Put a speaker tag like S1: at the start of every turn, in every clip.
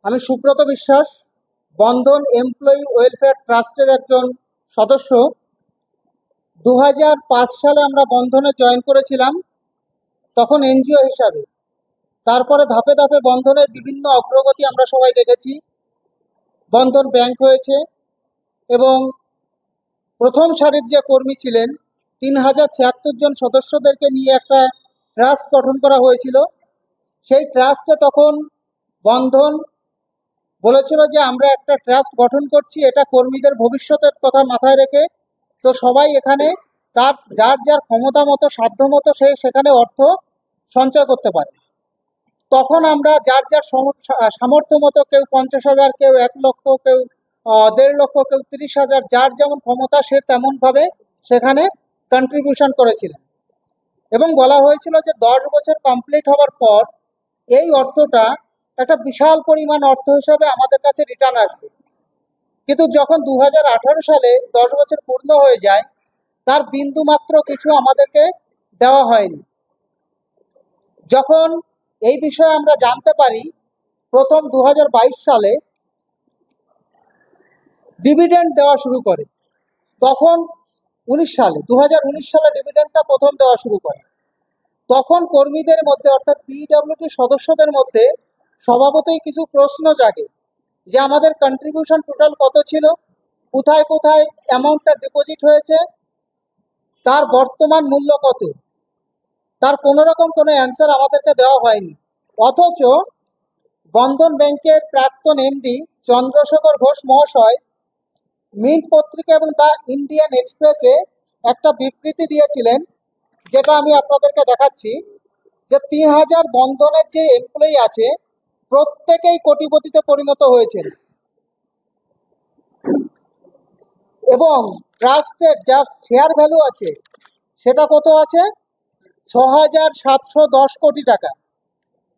S1: আমি সুব্রত বিশ্বাস, বন্ধন employee welfare ট্রাস্টের একজন সদস্য। 2005 সালে আমরা বন্ধনে জয়েন করেছিলাম, তখন এনজিও হিসাবে। তারপরে ধাপে ধাপে বন্ধনের বিভিন্ন অগ্রগতি আমরা সবাই দেখেছি। বন্ধন ব্যাংক হয়েছে এবং প্রথম সারির যে কর্মী ছিলেন 3076 জন সদস্যদেরকে নিয়ে একটা ট্রাস্ট গঠন করা হয়েছিল। সেই ট্রাস্টে তখন বন্ধন বলেছিল যে আমরা একটা ট্রাস্ট গঠন করছি, এটা কর্মীদের ভবিষ্যতের কথা মাথায় রেখে। তো সবাই এখানে তার যার যার ক্ষমতা মতো সাধ্য মতো সে সেখানে অর্থ সঞ্চয় করতে পারে। তখন আমরা যার যার সামর্থ্য মতো, কেউ 50,000, কেউ 1 লক্ষ, কেউ 1.5 লক্ষ, কেউ 30,000, যার যেমন ক্ষমতা সে তেমনভাবে সেখানে কন্ট্রিবিউশন করেছিলেন। এবং বলা হয়েছিল যে 10 বছর কমপ্লিট হওয়ার পর এই অর্থটা একটা বিশাল পরিমাণ অর্থ হিসাবে আমাদের কাছে রিটার্ন আসবে। কিন্তু যখন 2018 সালে 10 বছর পূর্ণ হয়ে যায়, তার বিন্দু মাত্র কিছু আমাদেরকে দেওয়া হয়নি। যখন এই বিষয়ে আমরা জানতে পারি প্রথম 2022 সালে ডিভিডেন্ড দেওয়া শুরু করে, তখন 2019 সালে ডিভিডেন্ডটা প্রথম দেওয়া শুরু করে। তখন কর্মীদের মধ্যে অর্থাৎ পিডব্লিউটি সদস্যদের মধ্যে স্বভাবতই কিছু প্রশ্ন জাগে যে আমাদের কন্ট্রিবিউশন টোটাল কত ছিল, কোথায় কোথায় অ্যামাউন্টটা ডিপোজিট হয়েছে, তার বর্তমান মূল্য কত, তার কোনো রকম কোনো অ্যান্সার আমাদেরকে দেওয়া হয়নি। অথচ বন্ধন ব্যাংকের প্রাক্তন এমডি চন্দ্রশেখর ঘোষ মহাশয় মিন্ট পত্রিকা এবং দ্য ইন্ডিয়ান এক্সপ্রেসে একটা বিবৃতি দিয়েছিলেন, যেটা আমি আপনাদেরকে দেখাচ্ছি, যে 3000 বন্ধনের যে এমপ্লয়ি আছে প্রত্যেকেই কোটিপতিতে পরিণত হয়েছেন এবং ট্রাস্টের যা শেয়ার ভ্যালু আছে সেটা কত আছে, 6,710 কোটি টাকা।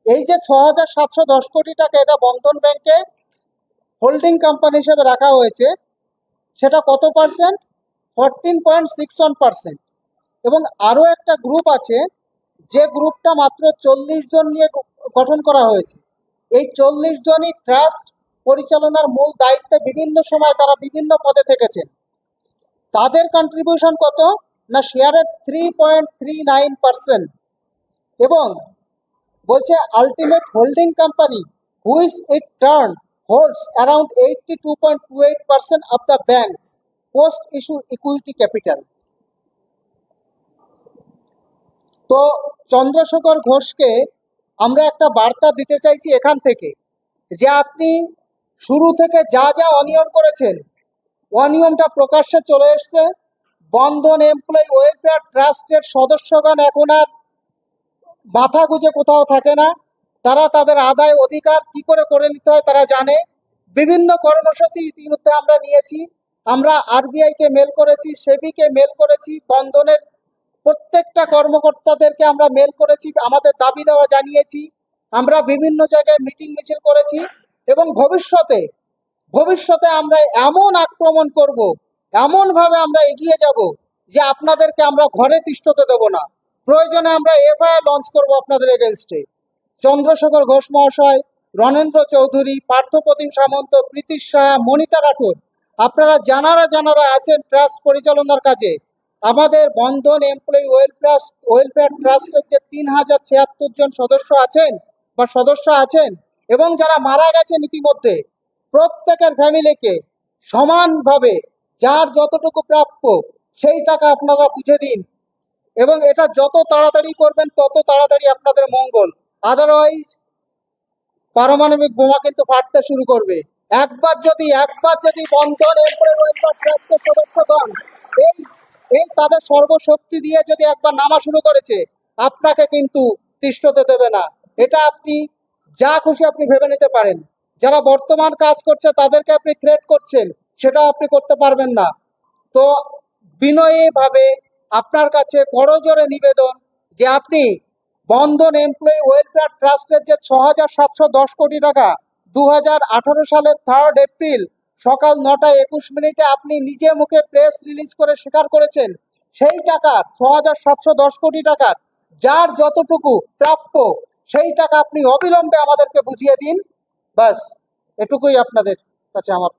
S1: এই যে 6,710 কোটি টাকা, এটা বন্ধন ব্যাংকে হোল্ডিং কোম্পানি হিসেবে রাখা হয়েছে। সেটা কত পার্সেন্ট? 14.61%। এবং আরও একটা গ্রুপ আছে, যে গ্রুপটা মাত্র 40 জন নিয়ে গঠন করা হয়েছে। এই 40 জনই ট্রাস্ট পরিচালনার মূল দায়িত্বে বিভিন্ন সময় তারা বিভিন্ন পদে থেকেছেন। তাদের কন্ট্রিবিউশন কত না, শেয়ারের 3.39%। এবং বলছে ultimate holding company which it turn holds around 82.28% of the banks post issue equity capital. তো চন্দ্রশেখর ঘোষকে আমরা একটা বার্তা দিতে চাইছি এখান থেকে, যে আপনি শুরু থেকে যা যা অনিয়ম করেছেন, অনিয়মটা প্রকাশ্যে চলে এসছে। বন্ধন এমপ্লয়ি ওয়েলফেয়ার ট্রাস্টের সদস্যগণ এখন আর মাথা গুঁজে কোথাও থাকে না। তারা তাদের আদায় অধিকার কি করে নিতে হয় তারা জানে। বিভিন্ন কর্মসূচি ইতিমধ্যে আমরা নিয়েছি। আমরা আরবিআইকে মেল করেছি, সেবিকে মেল করেছি, বন্ধনের প্রত্যেকটা কর্মকর্তাদেরকে আমরা মেল করেছি, আমাদের দাবি দেওয়া জানিয়েছি। আমরা বিভিন্ন জায়গায় মিটিং মিছিল করেছি এবং ভবিষ্যতে আমরা এমন আক্রমণ করব, এমনভাবে আমরা এগিয়ে যাব যে আপনাদেরকে আমরা ঘরে তিষ্ঠতে দেব না। প্রয়োজনে আমরা এফআইআর লঞ্চ করব আপনাদের এগেনস্টে। চন্দ্রশেখর ঘোষ মহাশয়, রণেন্দ্র চৌধুরী, পার্থপ্রতিম সামন্ত, প্রীতিশ সাহা, মনিতা রাঠোর, আপনারা যারা আছেন ট্রাস্ট পরিচালনার কাজে, আমাদের বন্ধন এমপ্লয়ি ওয়েলফেয়ার ট্রাস্টের যে 3076 জন সদস্য আছেন এবং যারা মারা গেছেন ইতিমধ্যে, প্রত্যেকের ফ্যামিলিকে সমানভাবে যার যতটুকু প্রাপ্য সেই টাকা আপনারা বুঝে দিন। এবং এটা যত তাড়াতাড়ি করবেন তত তাড়াতাড়ি আপনাদের মঙ্গল। আদারওয়াইজ পারমাণবিক বোমা কিন্তু ফাটতে শুরু করবে। একবার যদি বন্ধন এমপ্লয়ি ওয়েলফেয়ার ট্রাস্টের সদস্যগণ এই তাদের সর্বশক্তি দিয়ে যদি একবার নামা শুরু করেছে, আপনাকে কিন্তু তিষ্ঠতে দেবে না। এটা আপনি যা খুশি আপনি ভেবে নিতে পারেন। যারা বর্তমান কাজ করছে তাদেরকে আপনি থ্রেট করছেন, সেটা আপনি করতে পারবেন না। তো বিনয়ীভাবে আপনার কাছে করজোড়ে নিবেদন যে আপনি বন্ধন এমপ্লয়ি ওয়েলফেয়ার ট্রাস্টের যে 6,710 কোটি টাকা 2018 সালের 3 এপ্রিল সকাল 9:21 আপনি নিজে মুখে প্রেস রিলিজ করে স্বীকার করেছেন, সেই টাকার 6,710 কোটি টাকার যার যতটুকু প্রাপ্য সেই টাকা আপনি অবিলম্বে আমাদেরকে বুঝিয়ে দিন। বাস। এটুকুই আপনাদের কাছে আমার